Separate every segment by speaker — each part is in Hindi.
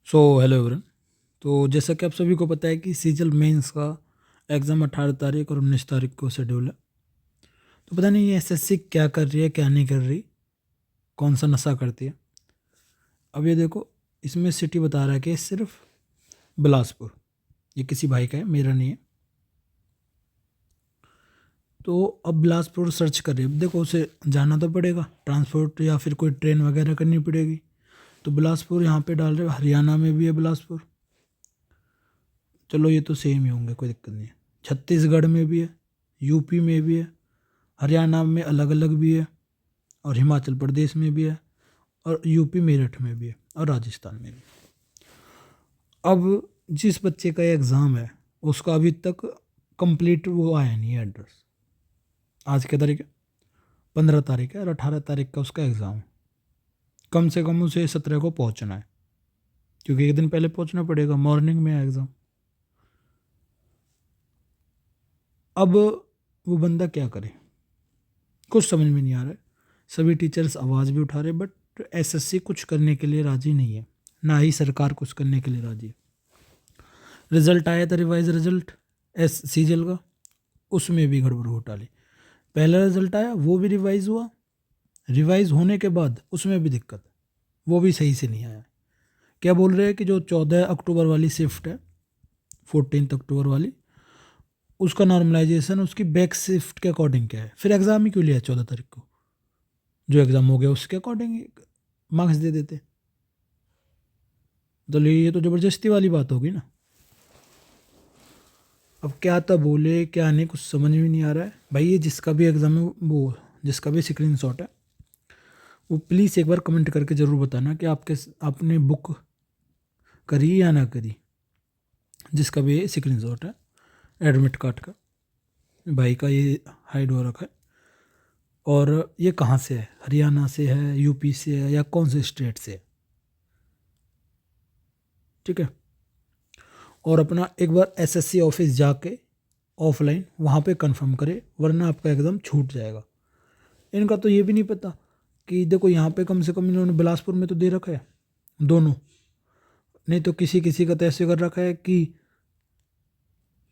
Speaker 1: Hello everyone. तो जैसा कि आप सभी को पता है कि सीजल मेंस का एग्ज़ाम 18 तारीख और 19 तारीख को शेड्यूल है। तो पता नहीं ये एसएससी क्या कर रही है क्या नहीं कर रही, कौन सा नशा करती है। अब ये देखो, इसमें सिटी बता रहा है कि सिर्फ बिलासपुर, ये किसी भाई का है, मेरा नहीं है। तो अब बिलासपुर सर्च कर रही है। अब देखो, उसे जाना तो पड़ेगा, ट्रांसपोर्ट या फिर कोई ट्रेन वगैरह करनी पड़ेगी। तो बिलासपुर यहाँ पे डाल रहे, हरियाणा में भी है बिलासपुर। चलो ये तो सेम ही होंगे, कोई दिक्कत नहीं है। छत्तीसगढ़ में भी है, यूपी में भी है, हरियाणा में अलग अलग भी है, और हिमाचल प्रदेश में भी है, और यूपी मेरठ में भी है, और राजस्थान में भी। अब जिस बच्चे का एग्ज़ाम है उसका अभी तक कंप्लीट वो आया नहीं है एड्रेस। आज क्या तारीख है? 15 तारीख है, और 18 तारीख का उसका एग्ज़ाम है। कम से कम उसे 17 को पहुंचना है, क्योंकि एक दिन पहले पहुंचना पड़ेगा, मॉर्निंग में है एग्ज़ाम। अब वो बंदा क्या करे, कुछ समझ में नहीं आ रहा है। सभी टीचर्स आवाज़ भी उठा रहे, बट एसएससी कुछ करने के लिए राज़ी नहीं है, ना ही सरकार कुछ करने के लिए राज़ी है। रिजल्ट आया था, रिवाइज रिजल्ट एस सीजल का, उसमें भी गड़बड़ घोटाले। पहला रिजल्ट आया, वो भी रिवाइज हुआ, रिवाइज होने के बाद उसमें भी दिक्कत, वो भी सही से नहीं आया। क्या बोल रहे हैं कि जो 14 अक्टूबर वाली शिफ्ट है, 14 अक्टूबर वाली, उसका नॉर्मलाइजेशन उसकी बैक शिफ्ट के अकॉर्डिंग क्या है। फिर एग्ज़ाम ही क्यों लिया 14 तारीख को? जो एग्ज़ाम हो गया उसके अकॉर्डिंग मार्क्स दे देते। तो ये तो ज़बरदस्ती वाली बात होगी ना। अब क्या था बोले क्या नहीं, कुछ समझ में नहीं आ रहा है भाई। ये जिसका भी एग्ज़ाम है, वो जिसका भी स्क्रीनशॉट है, वो प्लीज़ एक बार कमेंट करके ज़रूर बताना कि आपने बुक करी या ना करी। जिसका भी स्क्रीनशॉट है एडमिट कार्ड का, भाई का ये हाइड हो रखा है। और ये कहाँ से है, हरियाणा से है, यूपी से है, या कौन से स्टेट से है? ठीक है। और अपना एक बार एसएससी ऑफिस जाके ऑफलाइन वहाँ पे कंफर्म करे, वरना आपका एग्ज़ाम छूट जाएगा। इनका तो ये भी नहीं पता कि देखो, यहाँ पे कम से कम इन्होंने बिलासपुर में तो दे रखा है दोनों, नहीं तो किसी किसी का तो ऐसे कर रखा है कि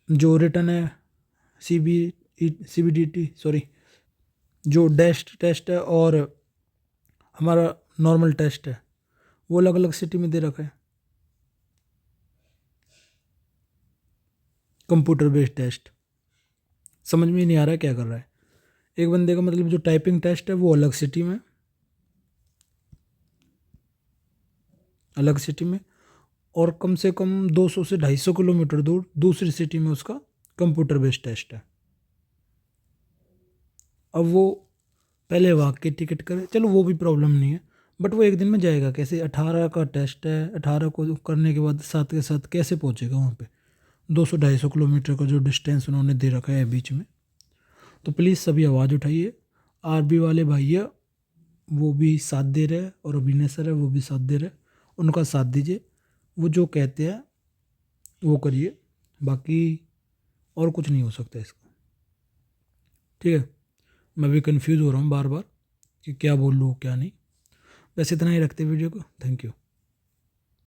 Speaker 1: जो रिटर्न है, CBDT सॉरी, जो डेस्ट टेस्ट है और हमारा नॉर्मल टेस्ट है, वो अलग अलग सिटी में दे रखा है। कंप्यूटर बेस्ड टेस्ट, समझ में ही नहीं आ रहा है क्या कर रहा है। एक बंदे का मतलब जो टाइपिंग टेस्ट है वो अलग सिटी में, अलग सिटी में, और कम से कम 200 से 250 किलोमीटर दूर दूसरी सिटी में उसका कंप्यूटर बेस्ड टेस्ट है। अब वो पहले वहाँ की टिकट करे, चलो वो भी प्रॉब्लम नहीं है, बट वो एक दिन में जाएगा कैसे? 18 का टेस्ट है, 18 को करने के बाद साथ के साथ कैसे पहुँचेगा वहाँ पे? 200-250 किलोमीटर का जो डिस्टेंस उन्होंने दे रखा है बीच में। तो प्लीज़ सभी आवाज़ उठाइए। आरबी वाले भैया वो भी साथ दे रहे हैं, और अभिनय सर है वो भी साथ दे रहे हैं, उनका साथ दीजिए। वो जो कहते हैं वो करिए, बाकी और कुछ नहीं हो सकता इसका। ठीक है। मैं भी कंफ्यूज हो रहा हूँ बार बार कि क्या बोल लूँ क्या नहीं। बस इतना ही रखते वीडियो को। Thank you.